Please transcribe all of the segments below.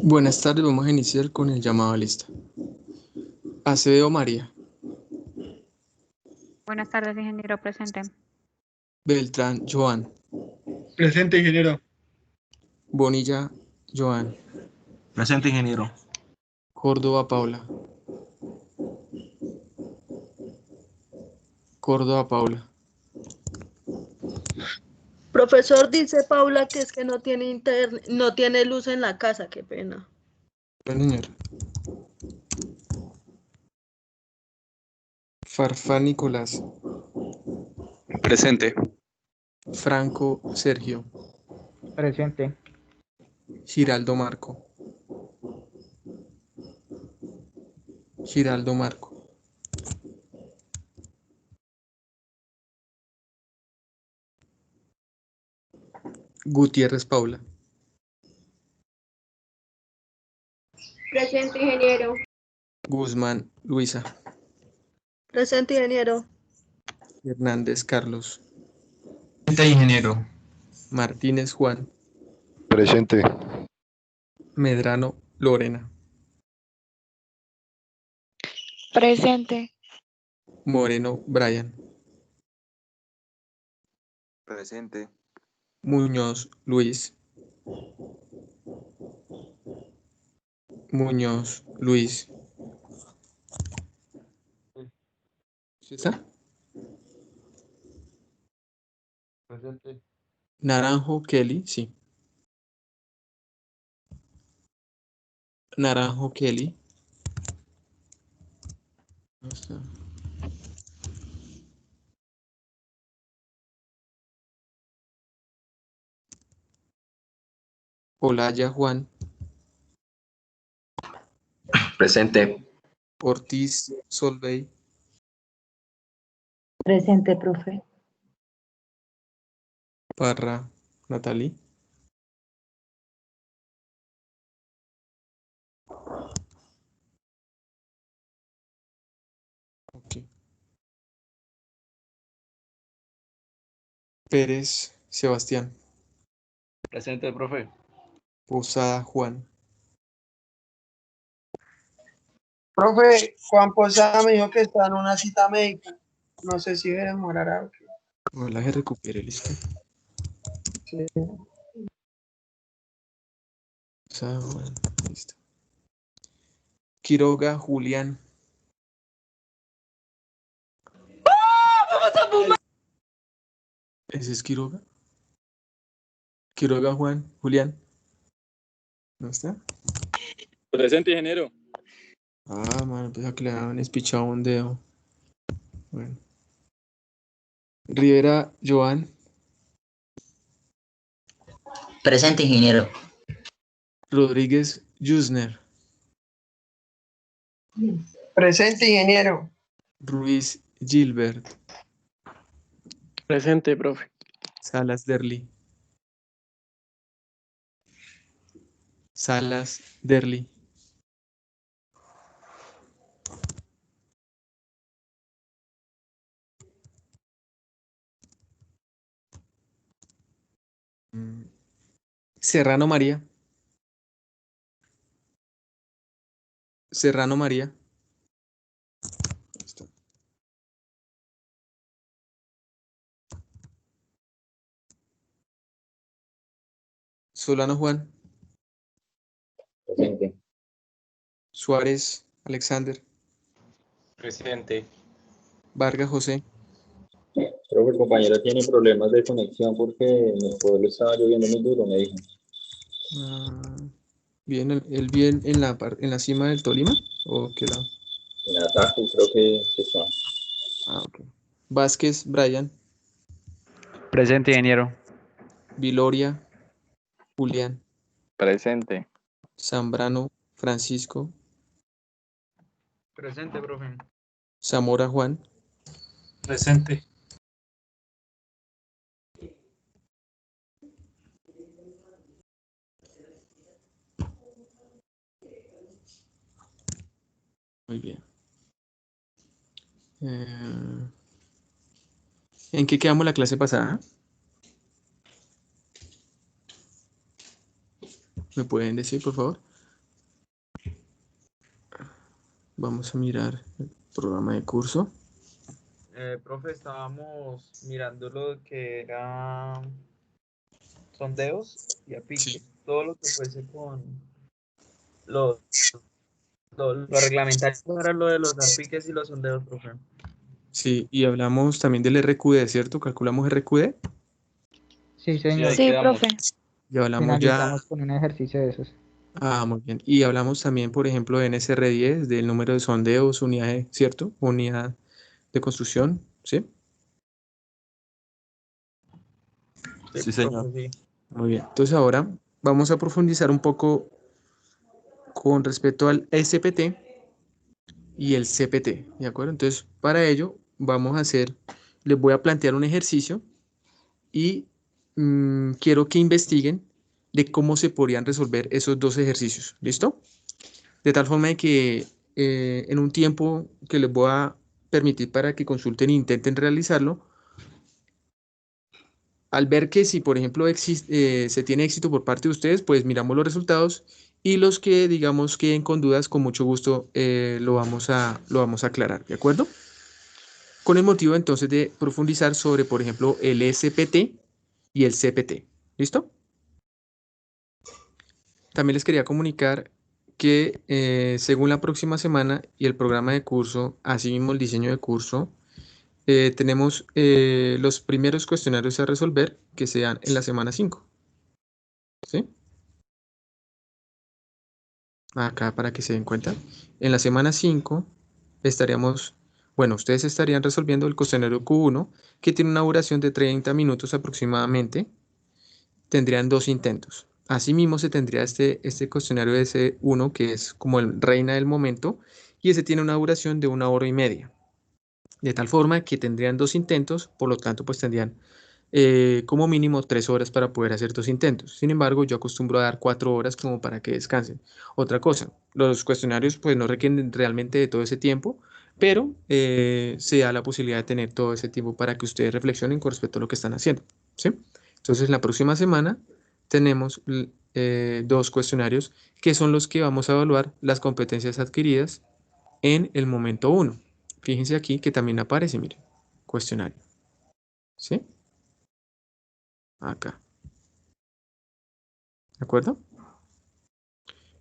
Buenas tardes, vamos a iniciar con el llamado a lista. Acevedo María, Buenas tardes, ingeniero presente. Beltrán Joan, Presente, ingeniero. Bonilla Joan, Presente, ingeniero. Córdoba Paula, Córdoba Paula, Profesor, dice Paula que es que no tiene luz en la casa, qué pena. bueno, señor. Farfán Nicolás, Presente. Franco Sergio, Presente. Giraldo Marco, Giraldo Marco, Gutiérrez Paula, Presente, ingeniero. Guzmán Luisa, Presente, ingeniero. Hernández Carlos, Presente, ingeniero. Martínez Juan, Presente. Medrano Lorena, Presente. Moreno Brian, Presente. Muñoz Luis, Muñoz Luis. ¿Sí está? Presente. Naranjo Kelly, sí. Naranjo Kelly. ¿Dónde está? Olaya Juan, Presente. Ortiz Solvey, Presente, profe. Parra Natalie, ok. Pérez Sebastián, Presente, profe. Posada Juan, Profe, Juan Posada me dijo que está en una cita médica. No sé si demorará. ojalá se recupere, listo. Sí. Posada Juan, listo. Quiroga Julián, ¿ese es Quiroga? Quiroga Juan, Julián, ¿no está? Presente, ingeniero. Ah, mano, pensaba que le habían espichado un dedo. Bueno. Rivera Joan, Presente, ingeniero. Rodríguez Yusner, Presente, ingeniero. Ruiz Gilbert, Presente, profe. Salas Derli, Salas Derli, Serrano María, Serrano María, listo. Solano Juan, Presente. Suárez Alexander, Presente. Vargas José, Creo que el compañero tiene problemas de conexión porque en el pueblo estaba lloviendo muy duro, me dijo. bien, él bien en la cima del Tolima, ¿o qué lado? En Ataco creo que está. Ok. Vázquez Brian, Presente, ingeniero. Viloria Julián, Presente. Zambrano Francisco, Presente, profe. Zamora Juan, Presente. muy bien. ¿En qué quedamos la clase pasada? ¿Me pueden decir, por favor? vamos a mirar el programa de curso. Profe, estábamos mirando lo que era sondeos y a pique. Todo lo que fuese con lo, lo reglamentario era lo de los apiques y los sondeos, profe. Sí, y hablamos también del RQD, ¿cierto? ¿Calculamos RQD? Sí, Sí, señor. ahí Sí, quedamos. profe. Y hablamos ya... Finalizamos con un ejercicio de esos. Ah, muy bien. Y hablamos también, por ejemplo, de NSR10, del número de sondeos, unidad, ¿cierto? Unidad de construcción, ¿sí? Sí, señor. Profe, sí. Muy bien. Entonces ahora vamos a profundizar un poco con respecto al SPT y el CPT, ¿de acuerdo? Entonces, para ello vamos a hacer, les voy a plantear un ejercicio y quiero que investiguen de cómo se podrían resolver esos dos ejercicios, ¿listo? De tal forma de que en un tiempo que les voy a permitir para que consulten e intenten realizarlo, al ver que si, por ejemplo, se tiene éxito por parte de ustedes, pues miramos los resultados y los que, digamos, queden con dudas, con mucho gusto lo vamos a aclarar, ¿de acuerdo? Con el motivo entonces de profundizar sobre, por ejemplo, el SPT y el CPT. ¿Listo? También les quería comunicar que según la próxima semana y el programa de curso, así mismo el diseño de curso, tenemos los primeros cuestionarios a resolver que sean en la semana 5. ¿Sí? Acá para que se den cuenta. En la semana 5 estaríamos, bueno, ustedes estarían resolviendo el cuestionario Q1, que tiene una duración de 30 minutos aproximadamente. Tendrían 2 intentos. Asimismo, se tendría este cuestionario S1, que es como el reina del momento, y ese tiene una duración de 1 hora y media. De tal forma que tendrían 2 intentos, por lo tanto, pues tendrían como mínimo 3 horas para poder hacer 2 intentos. Sin embargo, yo acostumbro a dar 4 horas como para que descansen. Otra cosa, los cuestionarios pues no requieren realmente de todo ese tiempo, pero se da la posibilidad de tener todo ese tiempo para que ustedes reflexionen con respecto a lo que están haciendo, ¿sí? Entonces, la próxima semana tenemos 2 cuestionarios que son los que vamos a evaluar las competencias adquiridas en el momento 1. Fíjense aquí que también aparece, miren, cuestionario, ¿sí? Acá. ¿De acuerdo?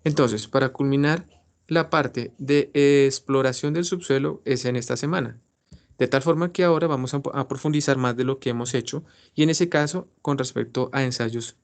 Entonces, para culminar, la parte de exploración del subsuelo es en esta semana. De tal forma que ahora vamos a profundizar más de lo que hemos hecho y en ese caso con respecto a ensayos,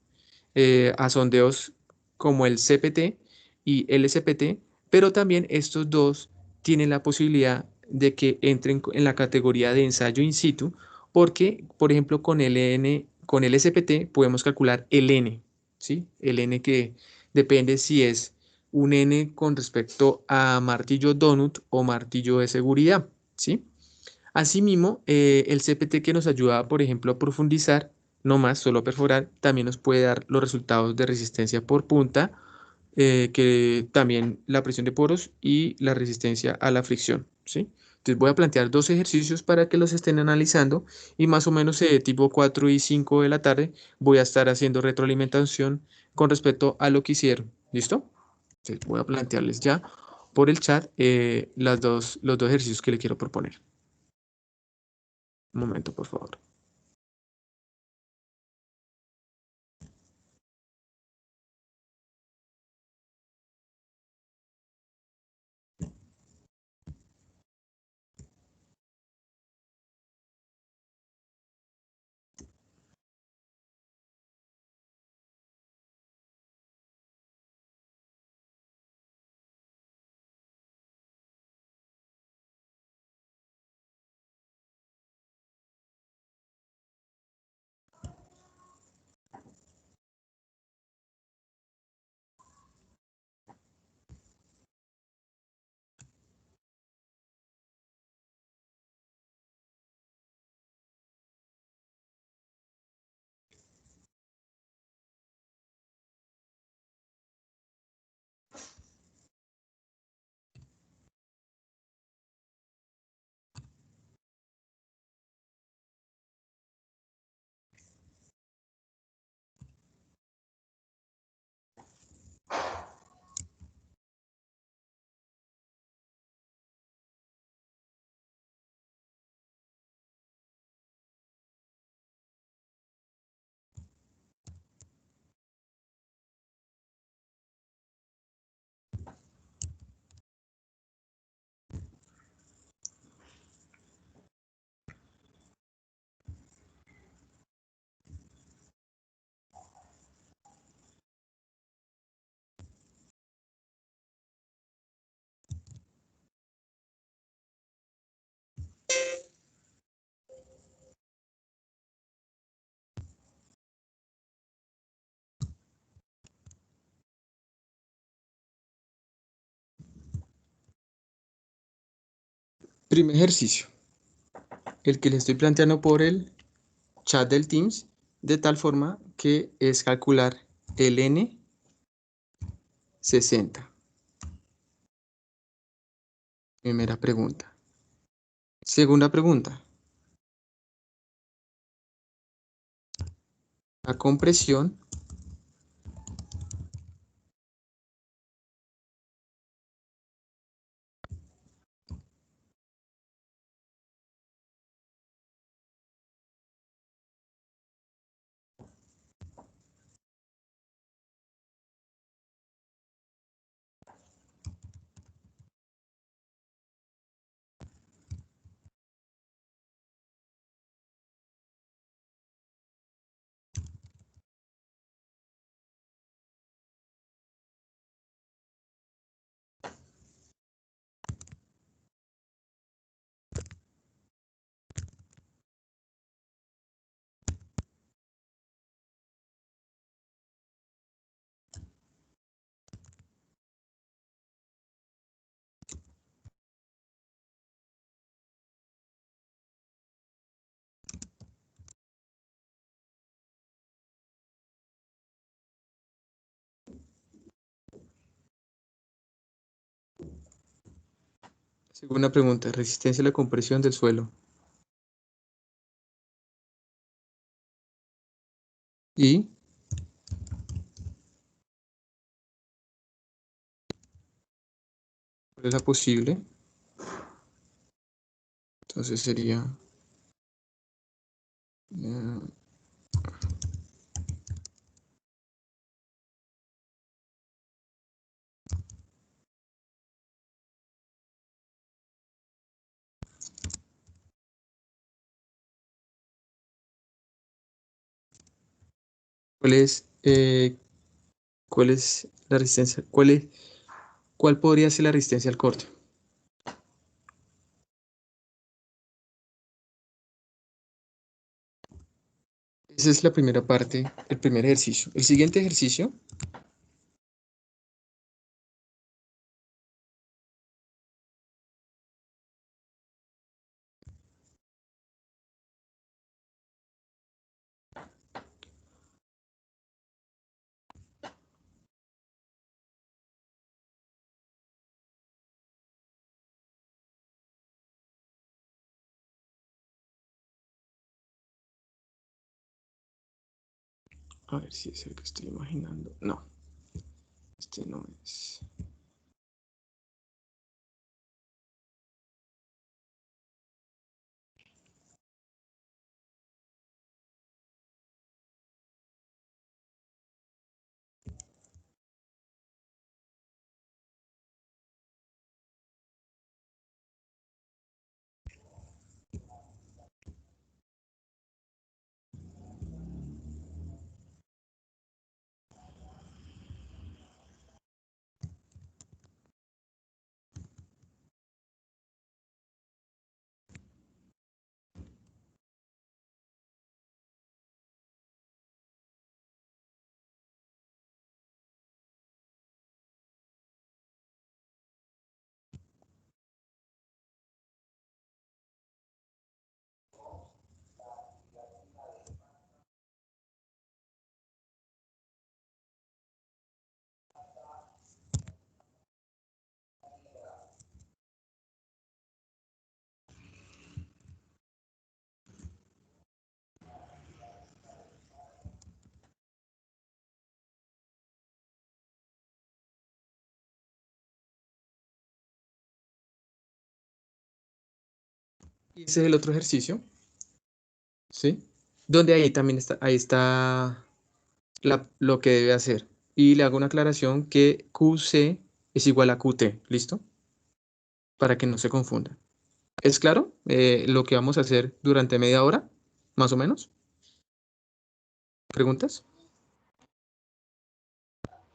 a sondeos como el CPT y el SPT, pero también estos dos tienen la posibilidad de que entren en la categoría de ensayo in situ porque, por ejemplo, con el SPT podemos calcular el N, ¿sí? El N que depende si es un N con respecto a martillo donut o martillo de seguridad, ¿sí? Asimismo, el CPT que nos ayuda, por ejemplo, a profundizar, no más, solo a perforar, también nos puede dar los resultados de resistencia por punta, que también la presión de poros y la resistencia a la fricción, ¿sí? Entonces voy a plantear 2 ejercicios para que los estén analizando y más o menos tipo 4 y 5 de la tarde voy a estar haciendo retroalimentación con respecto a lo que hicieron, ¿listo? Entonces voy a plantearles ya por el chat los dos ejercicios que le quiero proponer. Un momento, por favor. Primer ejercicio, el que le estoy planteando por el chat del Teams, de tal forma que es calcular el N 60. Primera pregunta. Segunda pregunta. La compresión Segunda pregunta, resistencia a la compresión del suelo. Y ¿cuál es la posible? Entonces sería ¿cuál es la resistencia? ¿Cuál podría ser la resistencia al corte? Esa es la primera parte, el primer ejercicio. El siguiente ejercicio a ver si es el que estoy imaginando. No, este no es. Y ese es el otro ejercicio, ¿sí? Donde ahí también está lo que debe hacer. Y le hago una aclaración que QC es igual a QT, ¿listo? Para que no se confunda. ¿Es claro lo que vamos a hacer durante media hora, más o menos? ¿Preguntas?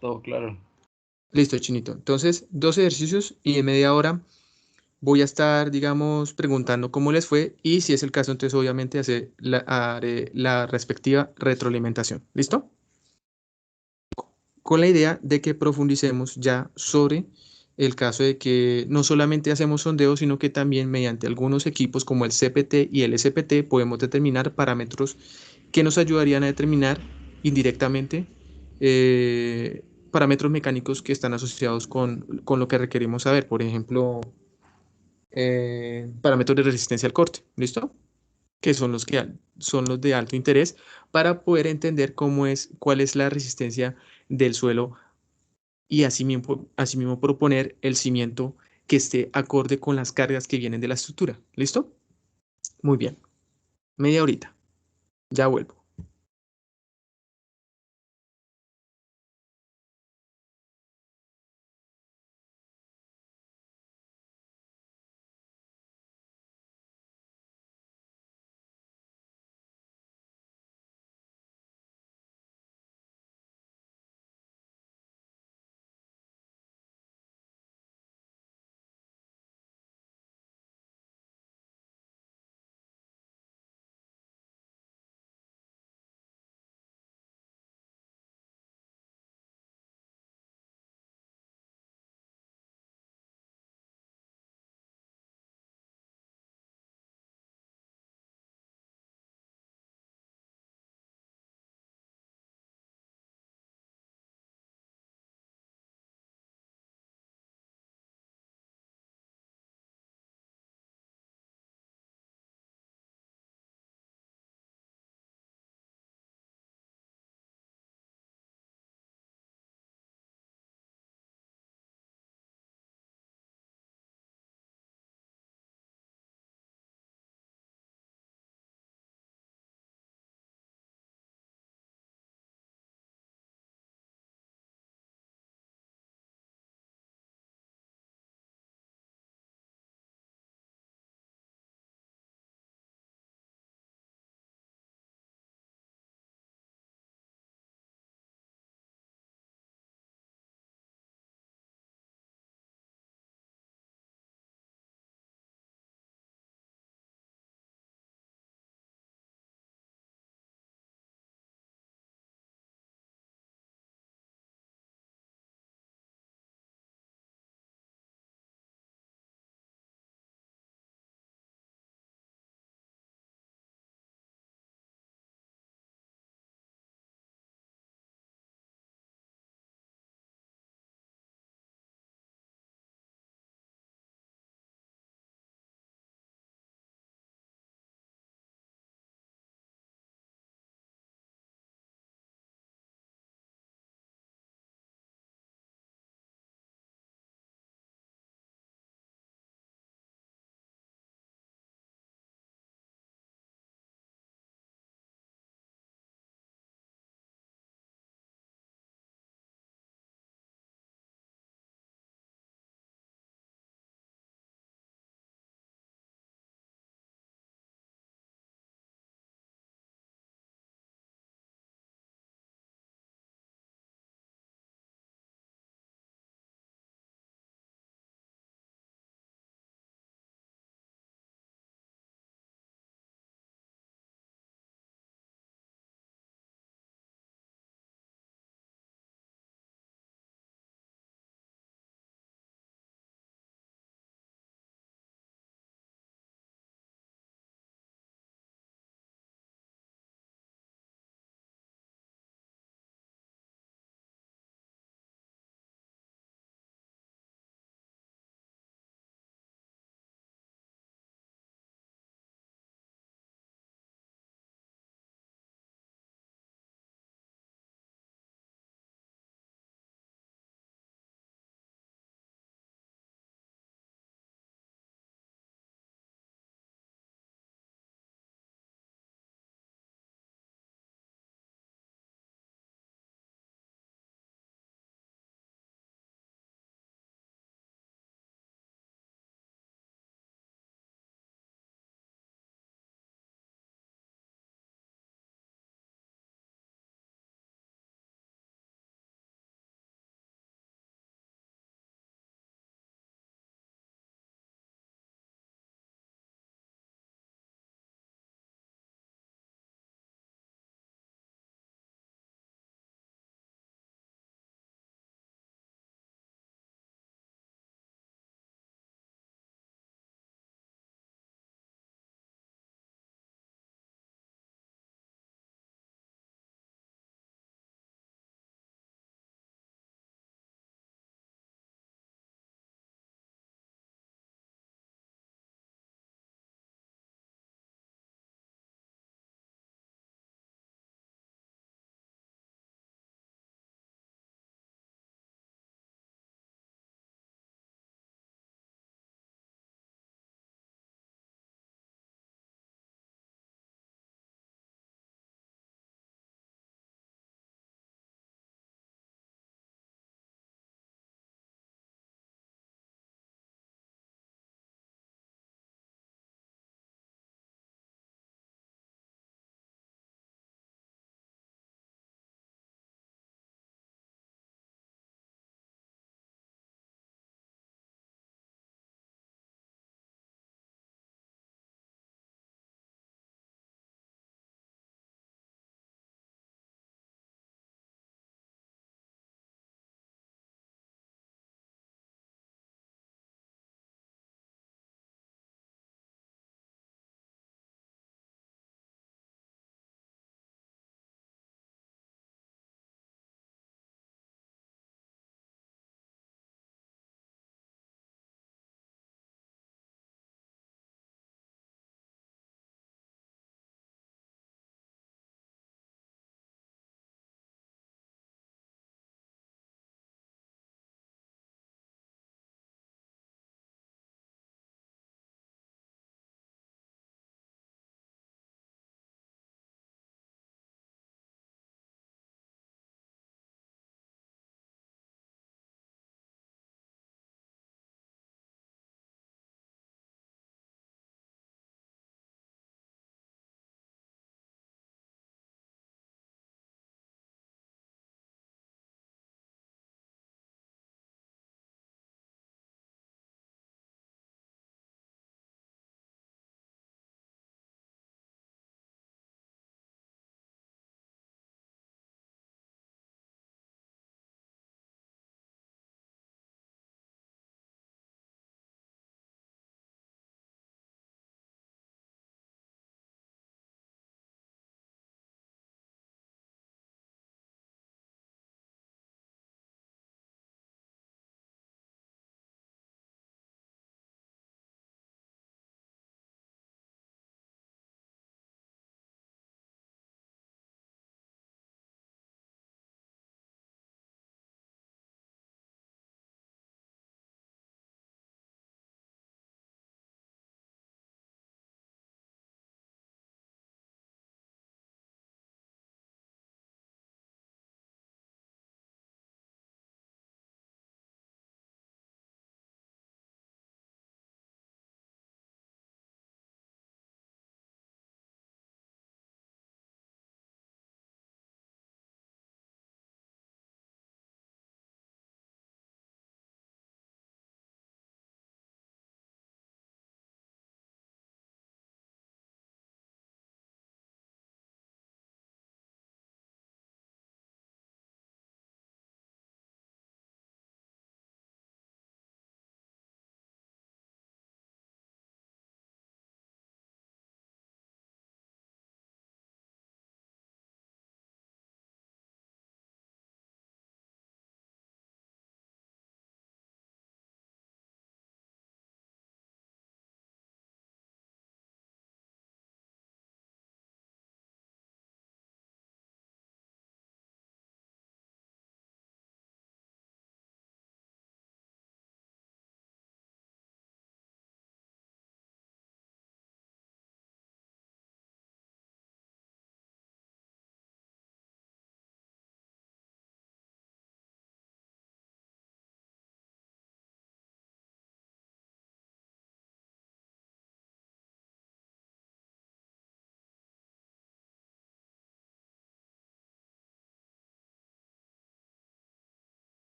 Todo claro. Listo, Chinito. Entonces, 2 ejercicios y en media hora voy a estar, digamos, preguntando cómo les fue y si es el caso, entonces obviamente haré la respectiva retroalimentación. ¿Listo? Con la idea de que profundicemos ya sobre el caso de que no solamente hacemos sondeo, sino que también mediante algunos equipos como el CPT y el SPT podemos determinar parámetros que nos ayudarían a determinar indirectamente parámetros mecánicos que están asociados con lo que requerimos saber. Por ejemplo, parámetros de resistencia al corte, ¿listo? Que son son los de alto interés para poder entender cuál es la resistencia del suelo y asimismo proponer el cimiento que esté acorde con las cargas que vienen de la estructura. ¿Listo? Muy bien. Media horita. Ya vuelvo.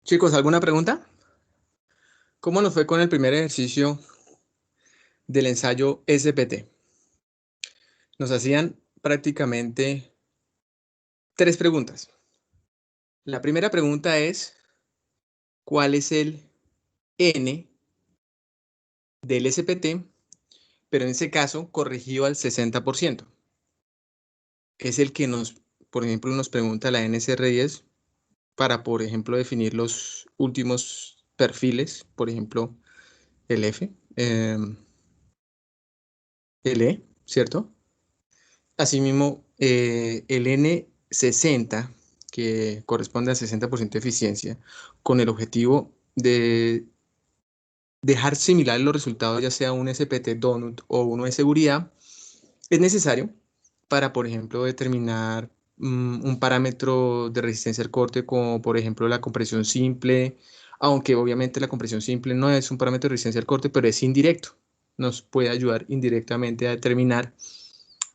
Chicos, ¿alguna pregunta? ¿Cómo nos fue con el primer ejercicio del ensayo SPT? Nos hacían prácticamente 3 preguntas. La primera pregunta es, ¿cuál es el N del SPT? Pero en ese caso, corregido al 60%. Es el que por ejemplo, nos pregunta la NSR10 para, por ejemplo, definir los últimos perfiles, por ejemplo, el F, el E, ¿cierto? Asimismo, el N60, que corresponde al 60% de eficiencia, con el objetivo de dejar similar los resultados, ya sea un SPT Donut o uno de seguridad, es necesario para, por ejemplo, determinar un parámetro de resistencia al corte, como por ejemplo la compresión simple, aunque obviamente la compresión simple no es un parámetro de resistencia al corte, pero es indirecto. Nos puede ayudar indirectamente a determinar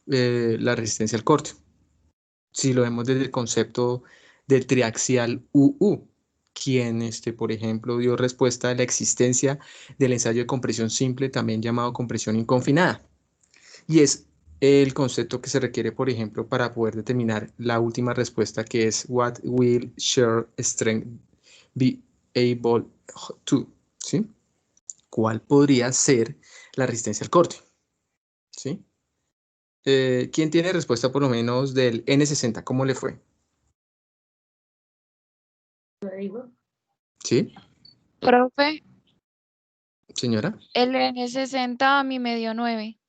la resistencia al corte. Si lo vemos desde el concepto del triaxial UU, quien, por ejemplo, dio respuesta a la existencia del ensayo de compresión simple, también llamado compresión inconfinada. Y es el concepto que se requiere, por ejemplo, para poder determinar la última respuesta, que es what will shear strength be able to, ¿sí? ¿Cuál podría ser la resistencia al corte? ¿Sí? ¿Quién tiene respuesta por lo menos del N60? ¿Cómo le fue? ¿Sí? Profe, Señora. el N60 a mí me dio 9.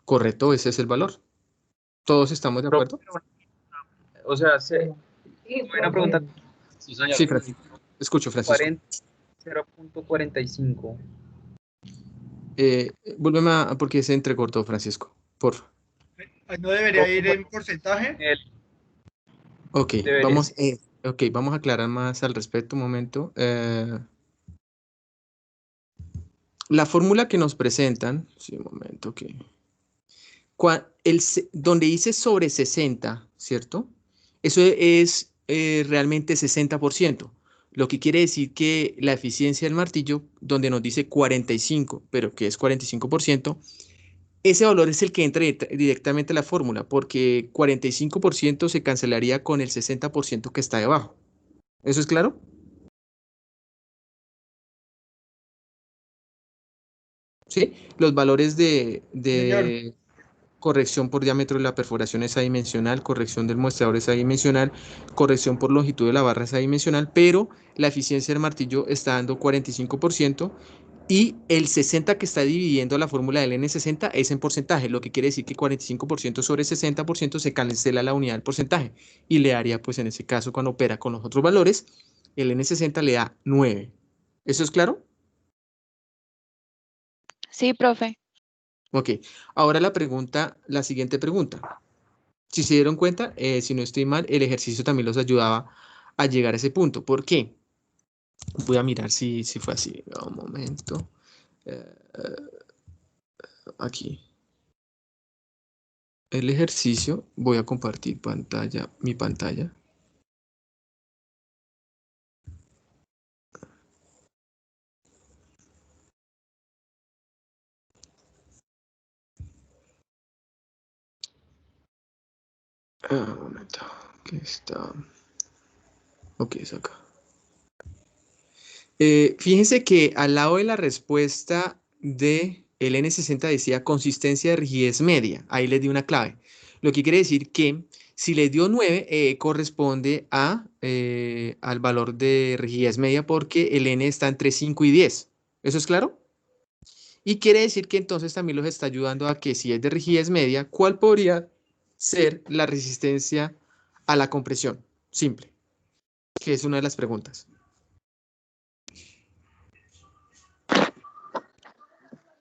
Correcto, ese es el valor. ¿Todos estamos de acuerdo? O sea, una pregunta. Sí, señor. Sí, Francisco. Escucho, Francisco. 0.45. Vuélveme porque se entrecortó, Francisco. Por favor. ¿No debería ir en porcentaje? Ok, Debería. vamos a aclarar más al respecto un momento. La fórmula que nos presentan, sí, un momento, que donde dice sobre 60, ¿cierto? Eso es realmente 60%, lo que quiere decir que la eficiencia del martillo, donde nos dice 45, pero que es 45%, ese valor es el que entra directamente a la fórmula, porque 45% se cancelaría con el 60% que está debajo. ¿Eso es claro? ¿Sí? Los valores de corrección por diámetro de la perforación es adimensional, corrección del muestrador es adimensional, corrección por longitud de la barra es adimensional, pero la eficiencia del martillo está dando 45% y el 60 que está dividiendo la fórmula del N60 es en porcentaje, lo que quiere decir que 45% sobre 60% se cancela la unidad del porcentaje y le daría, pues en ese caso, cuando opera con los otros valores, el N60 le da 9. ¿Eso es claro? Sí, profe. Ok, ahora la siguiente pregunta. Si se dieron cuenta, si no estoy mal, el ejercicio también los ayudaba a llegar a ese punto. ¿Por qué? Voy a mirar si fue así. Un momento. Aquí. El ejercicio, voy a compartir mi pantalla. Un momento. Aquí está. Ok, es acá. Fíjense que al lado de la respuesta de el N60 decía consistencia de rigidez media. Ahí les di una clave. Lo que quiere decir que si les dio 9, corresponde al valor de rigidez media porque el N está entre 5 y 10. ¿Eso es claro? Y quiere decir que entonces también los está ayudando a que si es de rigidez media, ¿cuál podría ser la resistencia a la compresión? Simple, que es una de las preguntas.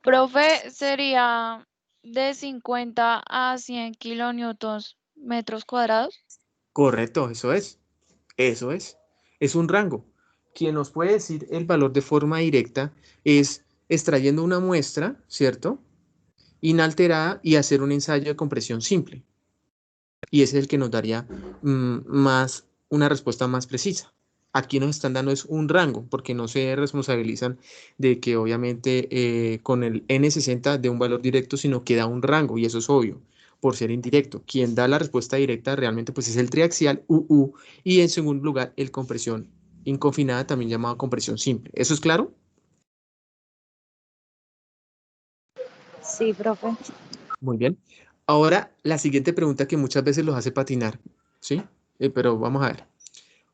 Profe, sería de 50 a 100 kilonewtons metros cuadrados. Correcto, eso es. Eso es. Es un rango. Quien nos puede decir el valor de forma directa es extrayendo una muestra, ¿cierto? Inalterada y hacer un ensayo de compresión simple. Y ese es el que nos daría una respuesta más precisa. Aquí nos están dando es un rango, porque no se responsabilizan de que obviamente con el N60 de un valor directo, sino que da un rango, y eso es obvio, por ser indirecto. Quien da la respuesta directa realmente pues es el triaxial UU, y en segundo lugar el compresión inconfinada, también llamado compresión simple. ¿Eso es claro? Sí, profe. Muy bien. Ahora, la siguiente pregunta que muchas veces los hace patinar, ¿sí? Pero vamos a ver.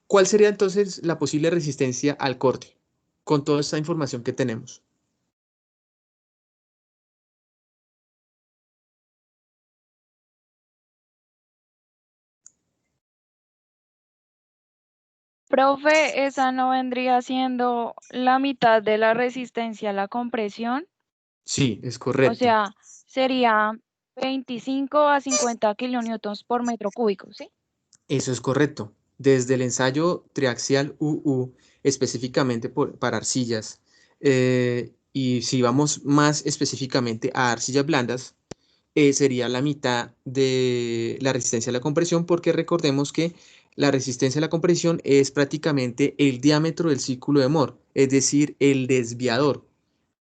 ¿Cuál sería entonces la posible resistencia al corte con toda esta información que tenemos? Profe, esa no vendría siendo la mitad de la resistencia a la compresión. Sí, es O correcto. sea, sería 25 a 50 kilonewtons por metro cúbico, ¿sí? Eso es correcto. Desde el ensayo triaxial UU, específicamente para arcillas, y si vamos más específicamente a arcillas blandas, sería la mitad de la resistencia a la compresión, porque recordemos que la resistencia a la compresión es prácticamente el diámetro del círculo de Moore, es decir, el desviador.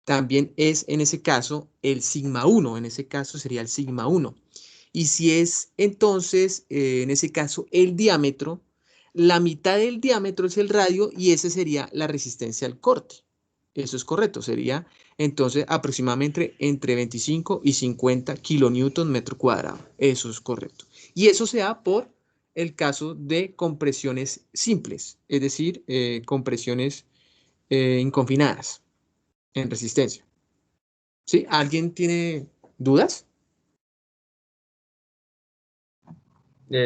También es en ese caso el sigma 1, en ese caso sería el sigma 1. Y si es entonces, en ese caso, el diámetro, la mitad del diámetro es el radio y ese sería la resistencia al corte. Eso es correcto, sería entonces aproximadamente entre 25 y 50 kilonewton metro cuadrado. Eso es correcto. Y eso se da por el caso de compresiones simples, es decir, compresiones inconfinadas en resistencia. ¿Sí? ¿Alguien tiene dudas?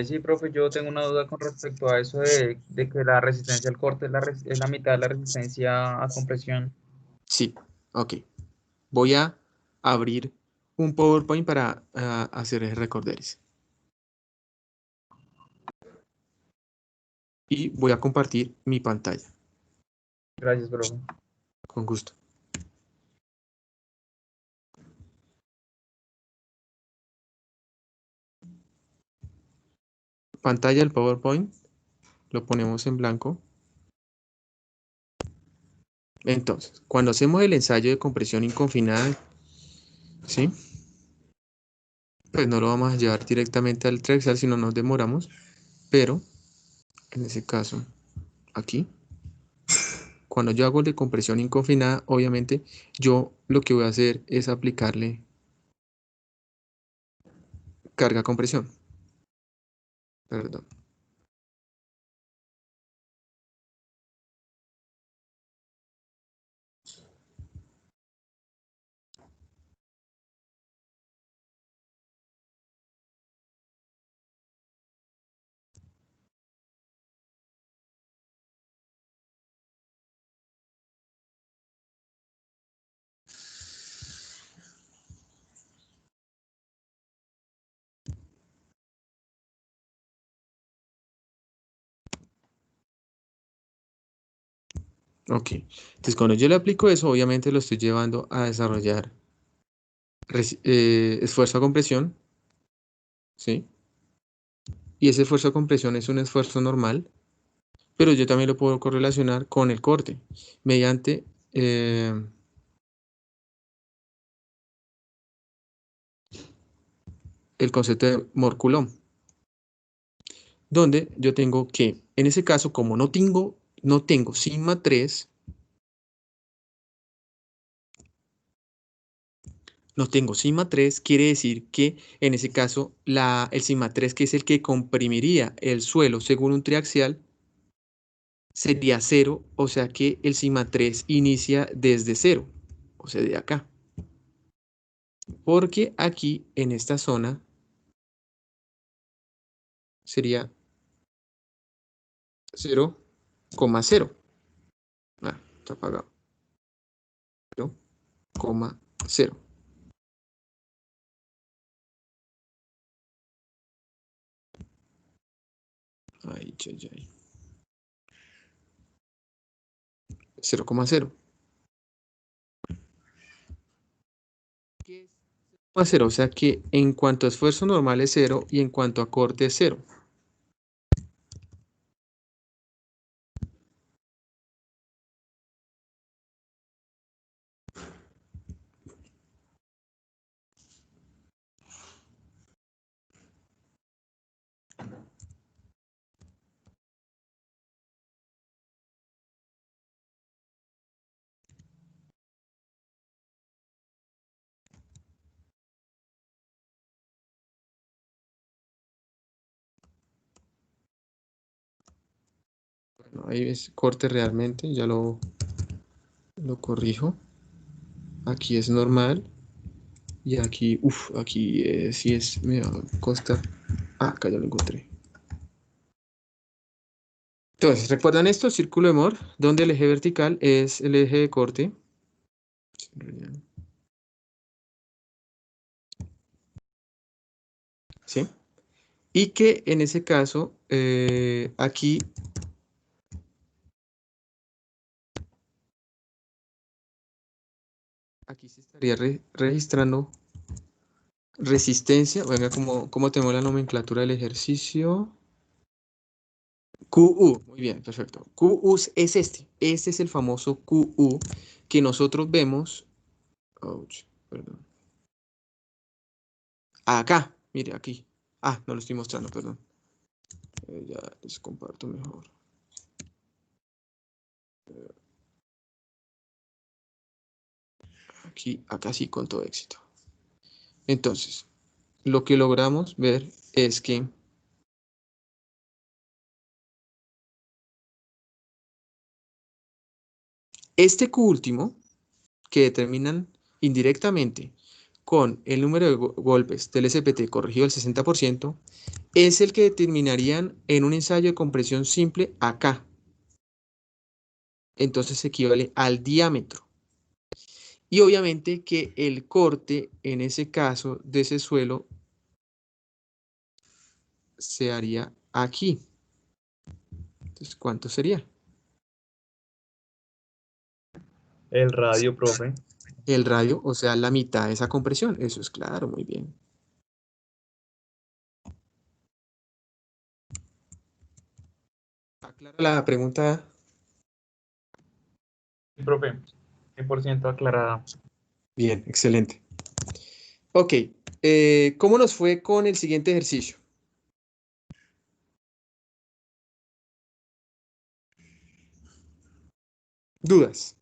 Sí, profe, yo tengo una duda con respecto a eso de que la resistencia al corte es la mitad de la resistencia a compresión. Sí, ok. Voy a abrir un PowerPoint para hacer el recorderis. Y voy a compartir mi pantalla. Gracias, profe. Con gusto. Pantalla del PowerPoint. Lo ponemos en blanco. Entonces, cuando hacemos el ensayo de compresión inconfinada, ¿sí? Pues no lo vamos a llevar directamente al triaxial, si no nos demoramos. Pero, en ese caso, aquí, cuando yo hago el de compresión inconfinada, obviamente, yo lo que voy a hacer es aplicarle carga compresión. Perdón. Ok, entonces cuando yo le aplico eso, obviamente lo estoy llevando a desarrollar esfuerzo a compresión, ¿sí? Y ese esfuerzo a compresión es un esfuerzo normal, pero yo también lo puedo correlacionar con el corte, mediante el concepto de Moore-Coulomb, donde yo tengo que, en ese caso, como no tengo sigma 3, no tengo sigma 3, quiere decir que en ese caso el sigma 3, que es el que comprimiría el suelo según un triaxial, sería 0, o sea que el sigma 3 inicia desde 0, o sea, de acá. Porque aquí, en esta zona, sería 0,0. Ah, está apagado. 0,0. Ay, chay, chay. 0,0. ¿Qué es 0? O sea que en cuanto a esfuerzo normal es 0 y en cuanto a corte es 0. No, ahí es corte realmente, ya lo corrijo. Aquí es normal. Y aquí, aquí sí es, mira, costa. Acá ya lo encontré. Entonces, ¿recuerdan esto? Círculo de Moore, donde el eje vertical es el eje de corte. ¿Sí? Y que en ese caso, aquí se estaría registrando resistencia. Venga, ¿cómo tenemos la nomenclatura del ejercicio? QU, muy bien, perfecto. QU es este. Este es el famoso QU que nosotros vemos. Ouch, perdón. Acá, mire, aquí. Ah, no lo estoy mostrando, perdón. Ya les comparto mejor. Aquí, acá sí, con todo éxito. Entonces, lo que logramos ver es que este Q último, que determinan indirectamente con el número de golpes del SPT corregido al 60%, es el que determinarían en un ensayo de compresión simple acá. Entonces equivale al diámetro. Y obviamente que el corte, en ese caso, de ese suelo, se haría aquí. Entonces, ¿cuánto sería? El radio, profe. El radio, o sea, la mitad de esa compresión. Eso es claro, muy bien. ¿Aclara la pregunta? Sí, profe, 100% aclarada. Bien, excelente. Ok, ¿cómo nos fue con el siguiente ejercicio? ¿Dudas?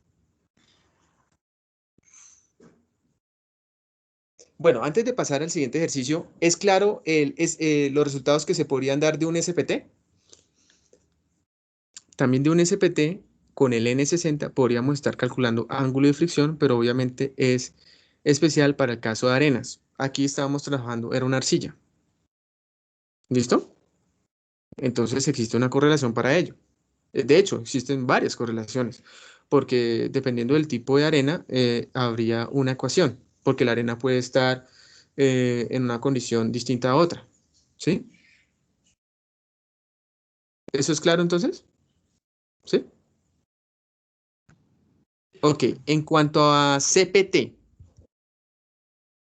Bueno, antes de pasar al siguiente ejercicio, ¿es claro los resultados que se podrían dar de un SPT? También de un SPT, con el N60 podríamos estar calculando ángulo de fricción, pero obviamente es especial para el caso de arenas. Aquí estábamos trabajando, era una arcilla. ¿Listo? Entonces existe una correlación para ello. De hecho, existen varias correlaciones, porque dependiendo del tipo de arena, habría una ecuación, porque la arena puede estar en una condición distinta a otra. ¿Sí? ¿Eso es claro entonces? ¿Sí? Ok, en cuanto a CPT,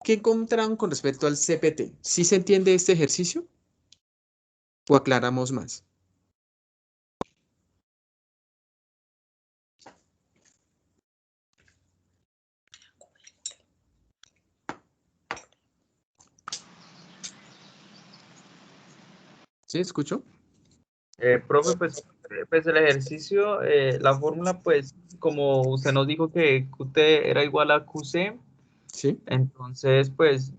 ¿qué encontraron con respecto al CPT? ¿Sí se entiende este ejercicio? ¿O aclaramos más? ¿Sí? ¿Escucho? Profe, pues el ejercicio, la fórmula, pues como usted nos dijo que QT era igual a QC, Sí. entonces pues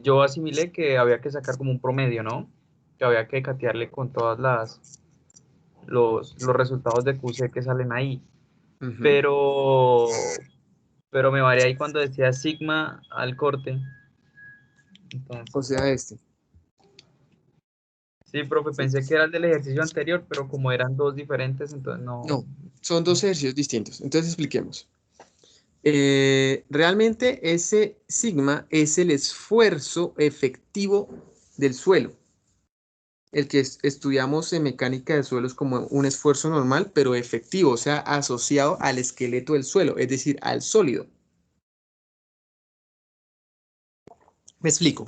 yo asimilé que había que sacar como un promedio, ¿no? Que había que catearle con todas los resultados de QC que salen ahí. Ujú. Pero me varié ahí cuando decía sigma al corte. O Entonces, sea, este. sí, profe, ¿Sí? pensé que era el del ejercicio anterior, pero como eran dos diferentes, entonces no. No, son dos ejercicios distintos. Entonces expliquemos. Realmente ese sigma es el esfuerzo efectivo del suelo. El que estudiamos en mecánica de suelos como un esfuerzo normal, pero efectivo, o sea, asociado al esqueleto del suelo, es decir, al sólido. Me explico.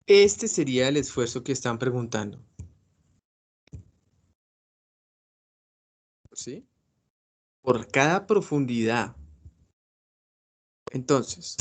Este sería el esfuerzo que están preguntando. ¿Sí? Por cada profundidad. Entonces,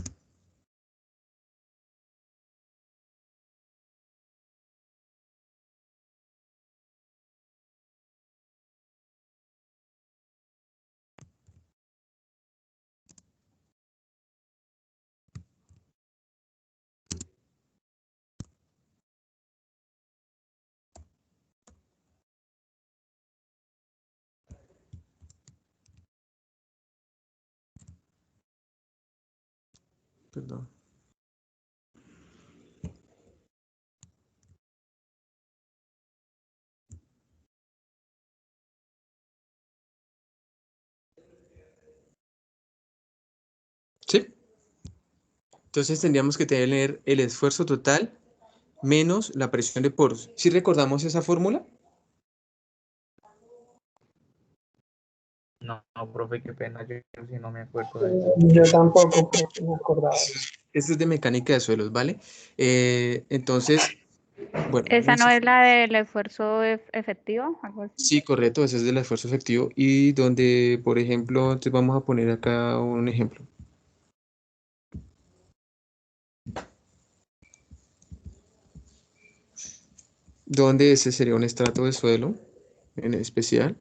perdón. ¿Sí? Entonces tendríamos que tener el esfuerzo total menos la presión de poros. ¿Sí recordamos esa fórmula? No, profe, qué pena, yo sí no me acuerdo de eso. Yo tampoco, profe, me acordaba. Esto es de mecánica de suelos, ¿vale? Entonces, bueno. ¿Esa no es la del esfuerzo efectivo? Algo así. Sí, correcto, ese es del esfuerzo efectivo. Y donde, por ejemplo, entonces vamos a poner acá un ejemplo. Donde ese sería un estrato de suelo en especial.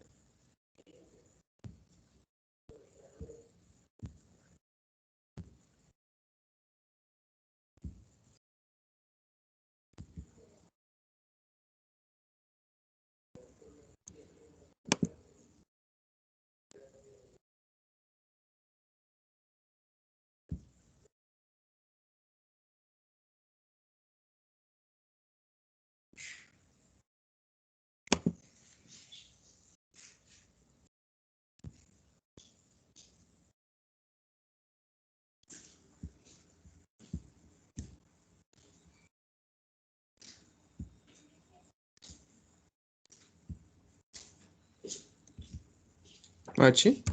H.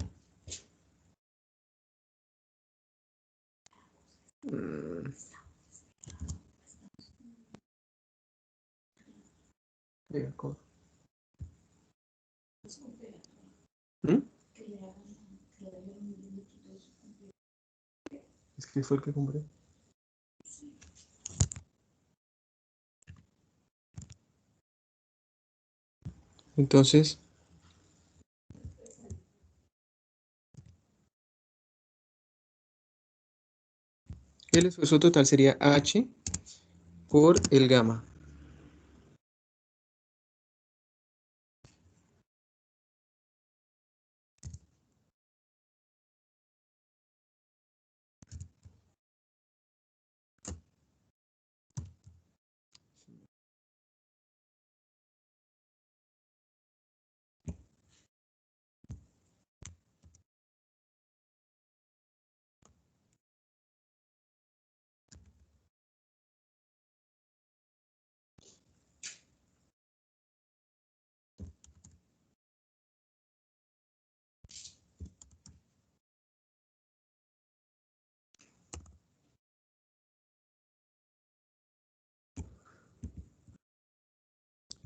¿Mm? Es que fue el que compré. Entonces, el esfuerzo total sería H por el gamma.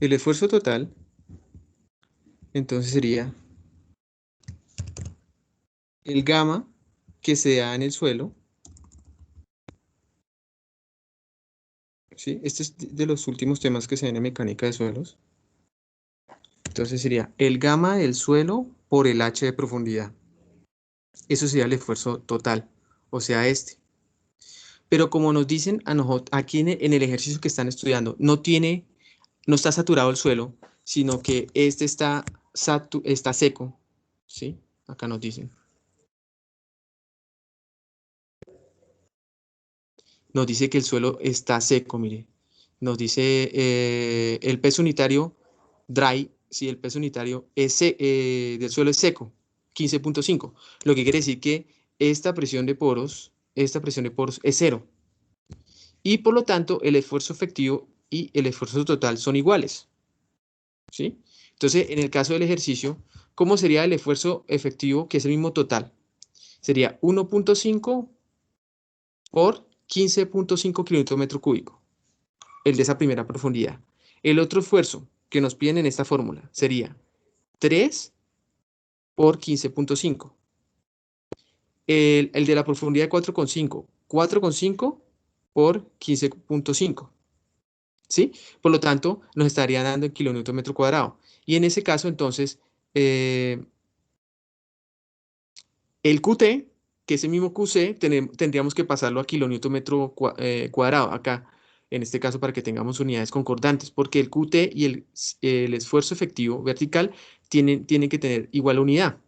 El esfuerzo total, entonces sería el gamma que se da en el suelo. ¿Sí? Este es de los últimos temas que se ven en mecánica de suelos. Entonces sería el gamma del suelo por el H de profundidad. Eso sería el esfuerzo total, o sea, este. Pero como nos dicen a nosotros, aquí en el ejercicio que están estudiando, no está saturado el suelo, sino que este está seco, ¿sí? Acá nos dicen. Nos dice que el suelo está seco, mire. Nos dice el peso unitario dry, si el peso unitario del suelo es seco, 15.5. Lo que quiere decir que esta presión de poros es 0. Y por lo tanto, el esfuerzo efectivo y el esfuerzo total son iguales. ¿Sí? Entonces, en el caso del ejercicio, ¿cómo sería el esfuerzo efectivo, que es el mismo total? Sería 1.5 por 15.5 kilómetros metro cúbico. el de esa primera profundidad. El otro esfuerzo que nos piden en esta fórmula sería 3 por 15.5. El de la profundidad de 4,5. 4,5 por 15.5. ¿Sí? Por lo tanto, nos estaría dando en kilonewton metro cuadrado. Y en ese caso, entonces, el QT, que ese mismo QC, tendríamos que pasarlo a kilonewton metro cuadrado, acá, en este caso, para que tengamos unidades concordantes, porque el QT y el esfuerzo efectivo vertical tienen que tener igual unidad.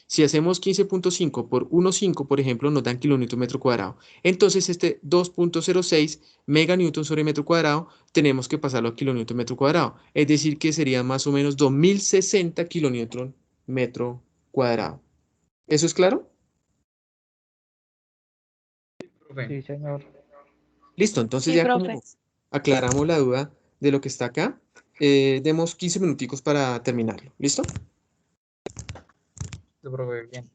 Si hacemos 15.5 por 1,5, por ejemplo, nos dan kilonewton metro cuadrado. Entonces, este 2.06 meganewton sobre metro cuadrado, tenemos que pasarlo a kilonewton metro cuadrado. Es decir, que sería más o menos 2060 kilonewton metro cuadrado. ¿Eso es claro? Sí, señor. Listo, entonces Sí, ya profe. como aclaramos la duda de lo que está acá, demos 15 minuticos para terminarlo. ¿Listo? Profe, bien.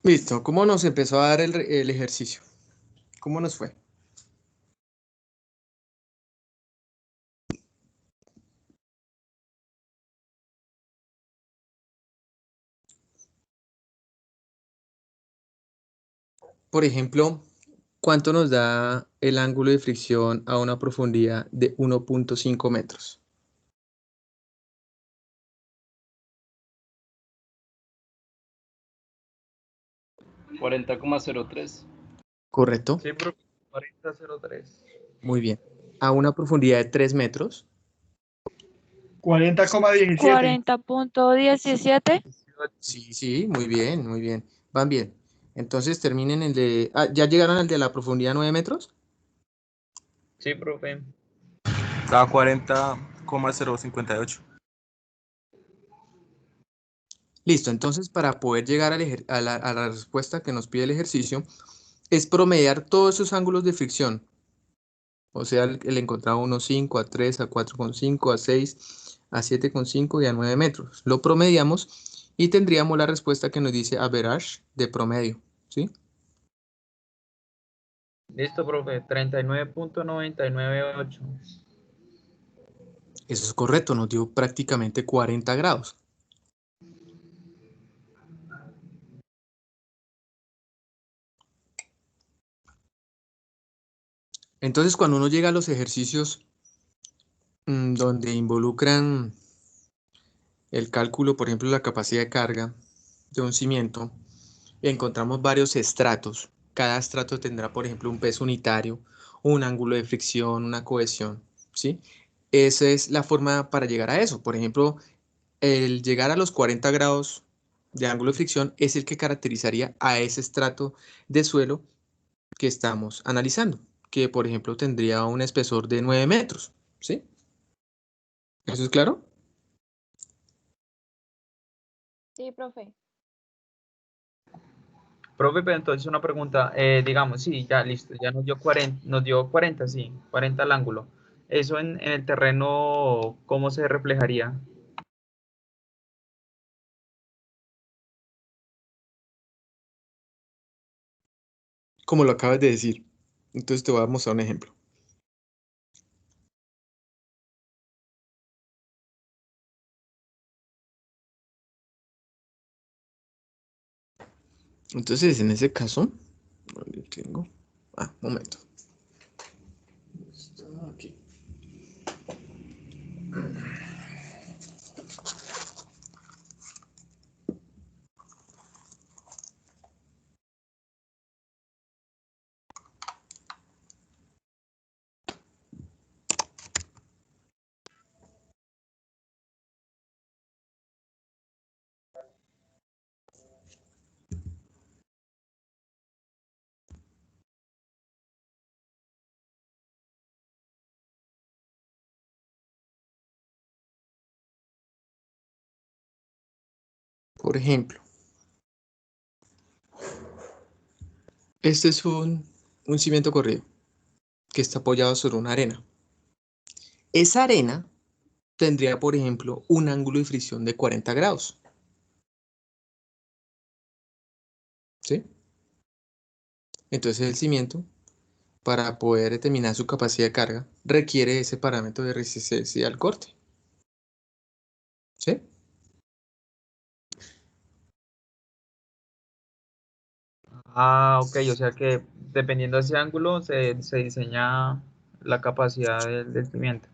Listo, ¿cómo nos empezó a dar el ejercicio? ¿Cómo nos fue? Por ejemplo, ¿cuánto nos da el ángulo de fricción a una profundidad de 1.5 metros? $40,03. ¿Correcto? Sí, profe, 40,03. Muy bien. A una profundidad de 3 metros. 40,17. 40.17. Sí, muy bien, muy bien. Van bien. Entonces terminen el de... ¿ya llegaron al de la profundidad 9 metros? Sí, profe. Da 40,058. Listo, entonces para poder llegar a la respuesta que nos pide el ejercicio, es promediar todos esos ángulos de fricción. O sea, el encontrado a 1,5, a 3, a 4,5, a 6, a 7,5 y a 9 metros. Lo promediamos y tendríamos la respuesta que nos dice average de promedio, ¿sí? Listo, profe. 39,998. Eso es correcto, nos dio prácticamente 40 grados. Entonces, cuando uno llega a los ejercicios donde involucran el cálculo, por ejemplo, la capacidad de carga de un cimiento, encontramos varios estratos. Cada estrato tendrá, por ejemplo, un peso unitario, un ángulo de fricción, una cohesión, ¿sí? Esa es la forma para llegar a eso. Por ejemplo, el llegar a los 40 grados de ángulo de fricción es el que caracterizaría a ese estrato de suelo que estamos analizando, que por ejemplo tendría un espesor de 9 metros, ¿sí? ¿Eso es claro? Sí, profe. Profe, pero entonces una pregunta. Digamos, sí, ya listo. Ya nos dio 40, sí. 40 al ángulo. Eso en el terreno, ¿cómo se reflejaría? Como lo acabas de decir. Entonces te voy a mostrar un ejemplo. Entonces, en ese caso, ¿dónde tengo? Un momento. Está aquí. Por ejemplo, este es un cimiento corrido que está apoyado sobre una arena. Esa arena tendría, por ejemplo, un ángulo de fricción de 40 grados. ¿Sí? Entonces el cimiento, para poder determinar su capacidad de carga, requiere ese parámetro de resistencia al corte. ¿Sí? Ah, ok. O sea que dependiendo de ese ángulo se diseña la capacidad del cimiento.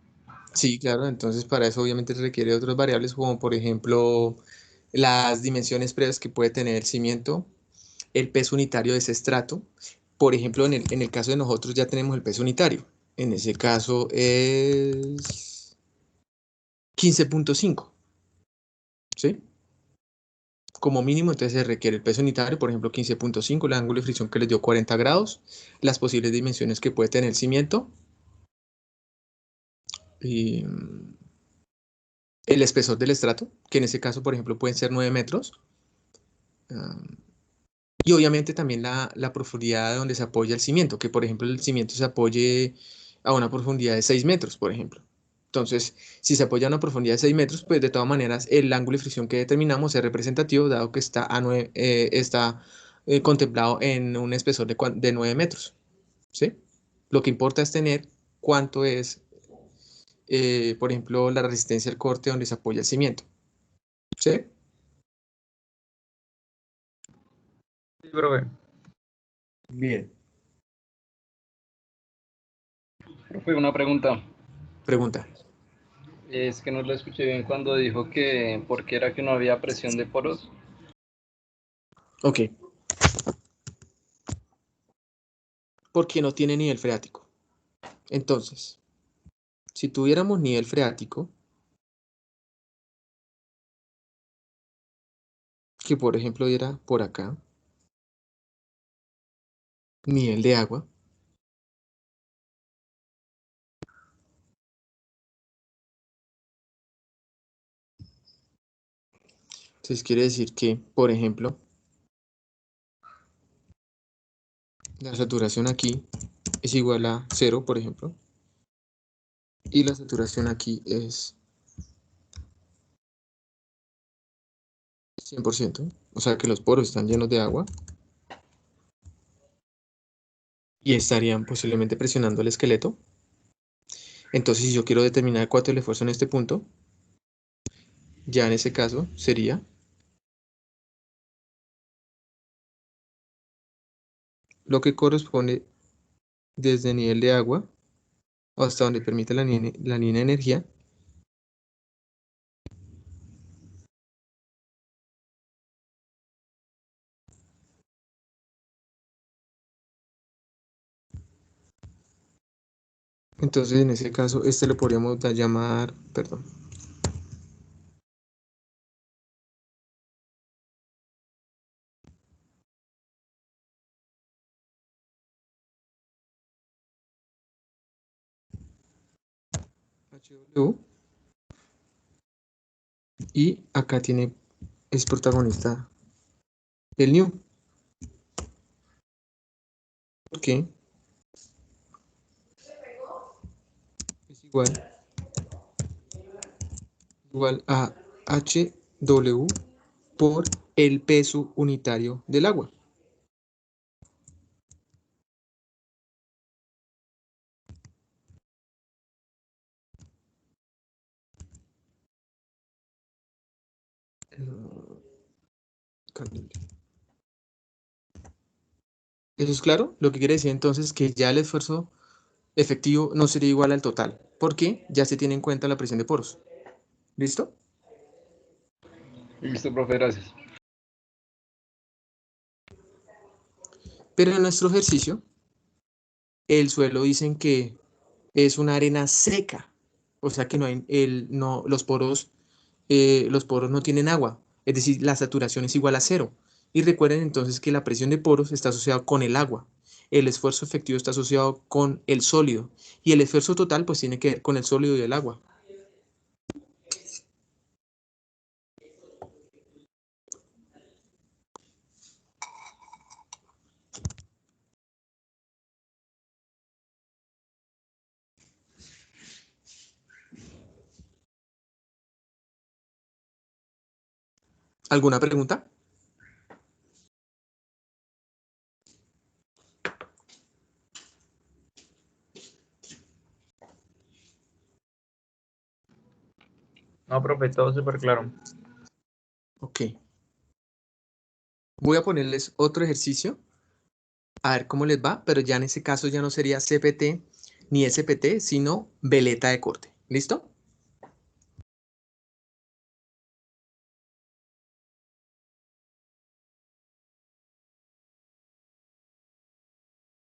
Sí, claro. Entonces para eso obviamente requiere otras variables como por ejemplo las dimensiones previas que puede tener el cimiento, el peso unitario de ese estrato. Por ejemplo, en el caso de nosotros ya tenemos el peso unitario. En ese caso es 15.5. ¿Sí? Como mínimo, entonces se requiere el peso unitario, por ejemplo, 15.5, el ángulo de fricción que les dio 40 grados, las posibles dimensiones que puede tener el cimiento, y el espesor del estrato, que en ese caso, por ejemplo, pueden ser 9 metros, y obviamente también la profundidad de donde se apoya el cimiento, que por ejemplo el cimiento se apoye a una profundidad de 6 metros, por ejemplo. Entonces, si se apoya a una profundidad de 6 metros, pues de todas maneras el ángulo de fricción que determinamos es representativo, dado que está contemplado en un espesor de 9 metros, ¿sí? Lo que importa es tener cuánto es, por ejemplo, la resistencia al corte donde se apoya el cimiento, ¿sí? Sí, profe. Bien. Profe, una pregunta. Pregunta. Es que no lo escuché bien cuando dijo que por qué era que no había presión de poros. Ok. Porque no tiene nivel freático. Entonces, si tuviéramos nivel freático, que por ejemplo diera por acá, nivel de agua, entonces quiere decir que, por ejemplo, la saturación aquí es igual a 0, por ejemplo, y la saturación aquí es 100%, o sea que los poros están llenos de agua y estarían posiblemente presionando el esqueleto. Entonces, si yo quiero determinar cuánto es el esfuerzo en este punto, ya en ese caso sería lo que corresponde desde el nivel de agua hasta donde permite la línea de energía, entonces en ese caso este lo podríamos llamar, perdón, HW, y acá es protagonista el new, que es igual a HW por el peso unitario del agua. ¿Eso es claro? Lo que quiere decir entonces que ya el esfuerzo efectivo no sería igual al total, porque ya se tiene en cuenta la presión de poros. ¿Listo? Listo, profe, gracias. Pero en nuestro ejercicio, el suelo dicen que es una arena seca, o sea que los poros no tienen agua, es decir, la saturación es igual a 0. Y recuerden entonces que la presión de poros está asociada con el agua, el esfuerzo efectivo está asociado con el sólido, y el esfuerzo total pues tiene que ver con el sólido y el agua. ¿Alguna pregunta? No, profe, todo súper claro. Ok. Voy a ponerles otro ejercicio, a ver cómo les va, pero ya en ese caso ya no sería CPT ni SPT, sino veleta de corte. ¿Listo?